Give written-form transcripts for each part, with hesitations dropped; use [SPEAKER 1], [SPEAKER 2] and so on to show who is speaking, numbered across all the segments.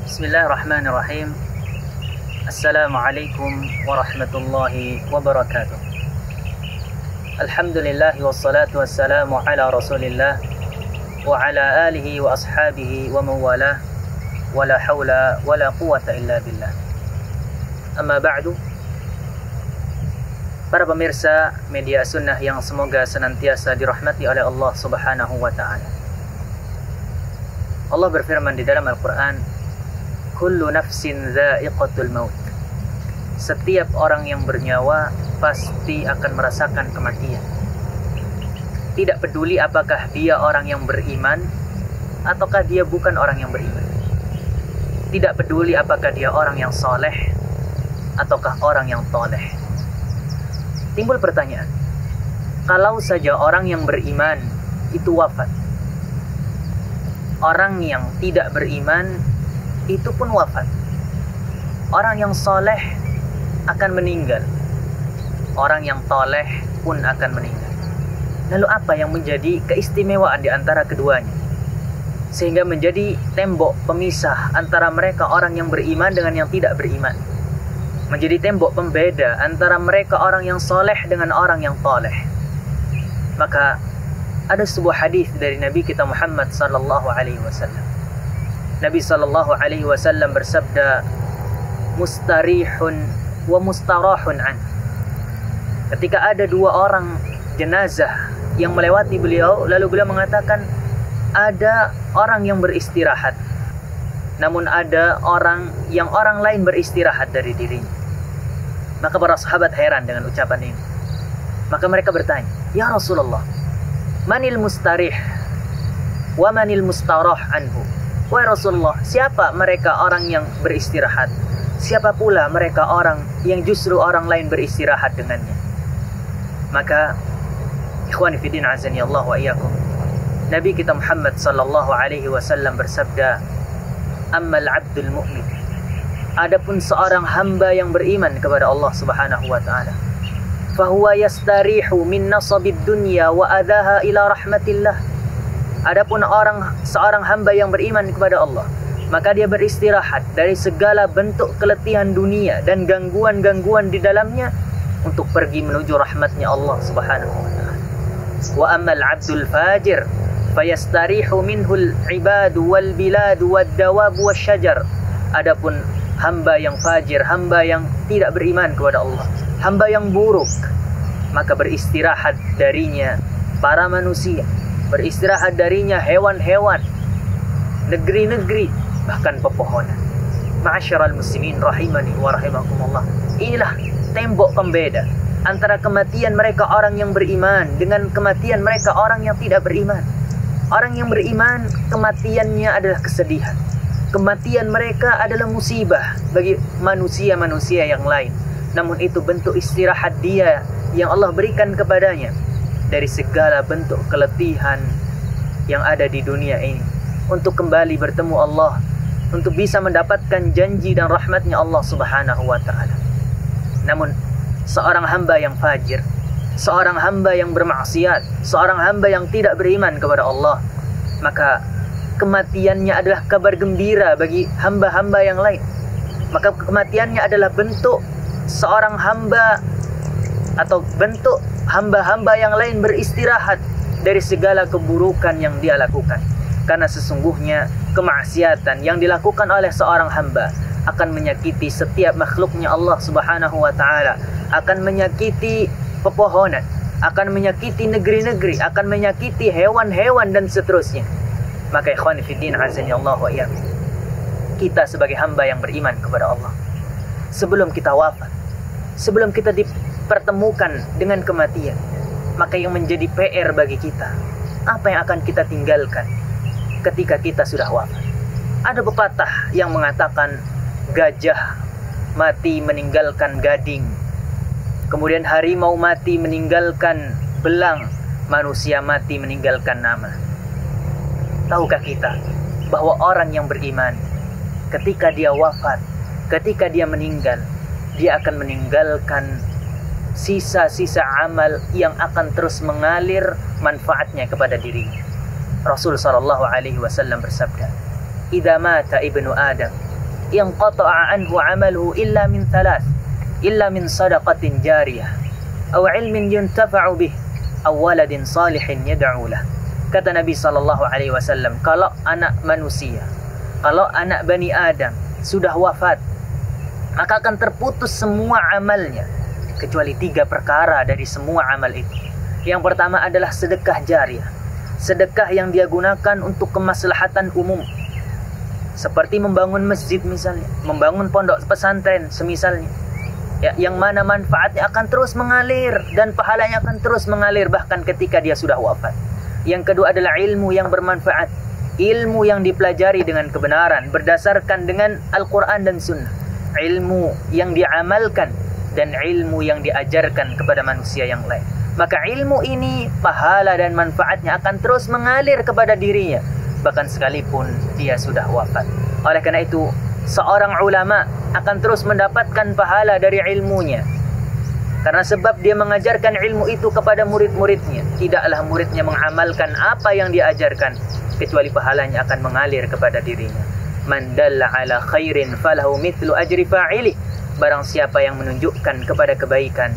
[SPEAKER 1] Bismillahirrahmanirrahim. Assalamualaikum warahmatullahi wabarakatuh. Alhamdulillah wassalatu wassalamu ala Rasulillah wa ala alihi wa ashabihi wa mawalah, wa la hawla wa la quwata illa billah. Amma ba'du. Para pemirsa media sunnah yang semoga senantiasa dirahmati oleh Allah Subhanahu wa taala. Allah berfirman di dalam Al-Qur'an, kullu nafsin dha'iqatul maut. Setiap orang yang bernyawa pasti akan merasakan kematian. Tidak peduli apakah dia orang yang beriman ataukah dia bukan orang yang beriman. Tidak peduli apakah dia orang yang soleh ataukah orang yang toleh. Timbul pertanyaan, kalau saja orang yang beriman itu wafat, orang yang tidak beriman itu pun wafat. Orang yang soleh akan meninggal, orang yang toleh pun akan meninggal. Lalu apa yang menjadi keistimewaan di antara keduanya sehingga menjadi tembok pemisah antara mereka orang yang beriman dengan yang tidak beriman, menjadi tembok pembeda antara mereka orang yang soleh dengan orang yang toleh? Maka ada sebuah hadis dari Nabi kita Muhammad sallallahu alaihi wasallam. Nabi sallallahu alaihi wasallam bersabda, mustarihun wa mustarahun an. Ketika ada dua orang jenazah yang melewati beliau, lalu beliau mengatakan, ada orang yang beristirahat, namun ada orang yang orang lain beristirahat dari dirinya. Maka para sahabat heran dengan ucapan ini. Maka mereka bertanya, ya Rasulullah, manil mustarih wa manil mustarah anhu? Wahai Rasulullah, siapa mereka orang yang beristirahat? Siapa pula mereka orang yang justru orang lain beristirahat dengannya? Maka ikhwani fiddin azani Allah wa iyyakum, Nabi kita Muhammad sallallahu alaihi wasallam bersabda, ammal abdul mu'min, adapun seorang hamba yang beriman kepada Allah Subhanahu wa taala, fahuwa yastarihu min nasabid dunya wa adaha ila rahmatillah. Adapun seorang hamba yang beriman kepada Allah, maka dia beristirahat dari segala bentuk keletihan dunia dan gangguan-gangguan di dalamnya untuk pergi menuju rahmatnya Allah Subhanahu wa taala. Wa ammal 'abdul fajir fayastarihu minhul 'ibadu wal biladu wad dawab wasyajar. Adapun hamba yang fajir, hamba yang tidak beriman kepada Allah, hamba yang buruk, maka beristirahat darinya para manusia, beristirahat darinya hewan-hewan, negeri-negeri, bahkan pepohonan. Ma'asyiral muslimin rahimani wa rahimakumullah. Inilah tembok pembeda antara kematian mereka orang yang beriman dengan kematian mereka orang yang tidak beriman. Orang yang beriman, kematiannya adalah kesedihan. Kematian mereka adalah musibah bagi manusia-manusia yang lain. Namun itu bentuk istirahat dia yang Allah berikan kepadanya dari segala bentuk keletihan yang ada di dunia ini, untuk kembali bertemu Allah, untuk bisa mendapatkan janji dan rahmatnya Allah Subhanahu wa ta'ala. Namun seorang hamba yang fajir, seorang hamba yang bermaksiat, seorang hamba yang tidak beriman kepada Allah, maka kematiannya adalah kabar gembira bagi hamba-hamba yang lain. Maka kematiannya adalah bentuk seorang hamba atau bentuk hamba-hamba yang lain beristirahat dari segala keburukan yang dia lakukan. Karena sesungguhnya kemaksiatan yang dilakukan oleh seorang hamba akan menyakiti setiap makhluknya Allah Subhanahu wa ta'ala, akan menyakiti pepohonan, akan menyakiti negeri-negeri, akan menyakiti hewan-hewan dan seterusnya. Maka ikhwan fiddin azani Allah wa iyyakum, kita sebagai hamba yang beriman kepada Allah, sebelum kita wafat, sebelum kita dipertemukan dengan kematian, maka yang menjadi PR bagi kita, apa yang akan kita tinggalkan ketika kita sudah wafat? Ada pepatah yang mengatakan, gajah mati meninggalkan gading, kemudian harimau mati meninggalkan belang, manusia mati meninggalkan nama. Tahukah kita bahwa orang yang beriman, ketika dia wafat, ketika dia meninggal, dia akan meninggalkan sisa-sisa amal yang akan terus mengalir manfaatnya kepada dirinya. Rasul sallallahu alaihi wasallam bersabda, "Idza mata ibnu Adam inqata'a anhu 'amaluhu illa min thalath, illa min sadaqatin jariyah aw 'ilmin yuntafa'u bih aw waladin salihin yad'u lah. Kata Nabi sallallahu alaihi wasallam, kalau anak manusia, kalau anak Bani Adam sudah wafat, maka akan terputus semua amalnya kecuali 3 perkara dari semua amal itu. Yang pertama adalah sedekah jariyah, sedekah yang dia gunakan untuk kemaslahatan umum, seperti membangun masjid misalnya, membangun pondok pesantren semisalnya, ya, yang mana manfaatnya akan terus mengalir dan pahalanya akan terus mengalir bahkan ketika dia sudah wafat. Yang kedua adalah ilmu yang bermanfaat, ilmu yang dipelajari dengan kebenaran berdasarkan dengan Al-Quran dan Sunnah, ilmu yang diamalkan dan ilmu yang diajarkan kepada manusia yang lain. Maka ilmu ini pahala dan manfaatnya akan terus mengalir kepada dirinya bahkan sekalipun dia sudah wafat. Oleh karena itu, seorang ulama akan terus mendapatkan pahala dari ilmunya, karena sebab dia mengajarkan ilmu itu kepada murid-muridnya. Tidaklah muridnya mengamalkan apa yang diajarkan, kecuali pahalanya akan mengalir kepada dirinya. Man dalla ala khairin falahu mithlu ajri fa'ili. Barang siapa yang menunjukkan kepada kebaikan,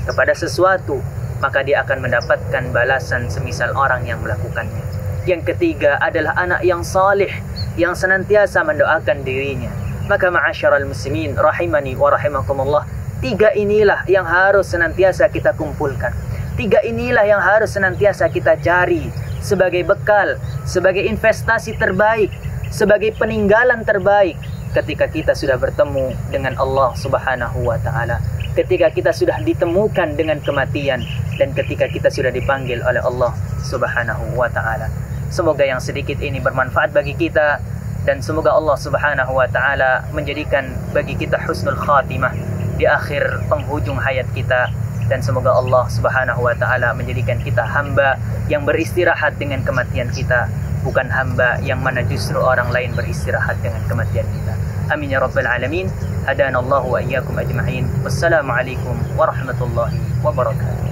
[SPEAKER 1] kepada sesuatu, maka dia akan mendapatkan balasan semisal orang yang melakukannya. Yang ketiga adalah anak yang salih, yang senantiasa mendoakan dirinya. Maka ma'asyiral muslimin rahimani wa rahimakumullah, 3 inilah yang harus senantiasa kita kumpulkan. 3 inilah yang harus senantiasa kita cari sebagai bekal, sebagai investasi terbaik, sebagai peninggalan terbaik ketika kita sudah bertemu dengan Allah Subhanahu wa taala, ketika kita sudah ditemukan dengan kematian, dan ketika kita sudah dipanggil oleh Allah Subhanahu wa taala. Semoga yang sedikit ini bermanfaat bagi kita, dan semoga Allah Subhanahu wa taala menjadikan bagi kita husnul khatimah di akhir penghujung hayat kita, dan semoga Allah Subhanahu wa taala menjadikan kita hamba yang beristirahat dengan kematian kita, bukan hamba yang mana justru orang lain beristirahat dengan kematian kita. Amin ya rabbal alamin. Hadanallahu wa iyyakum ajma'in. Wassalamualaikum warahmatullahi wabarakatuh.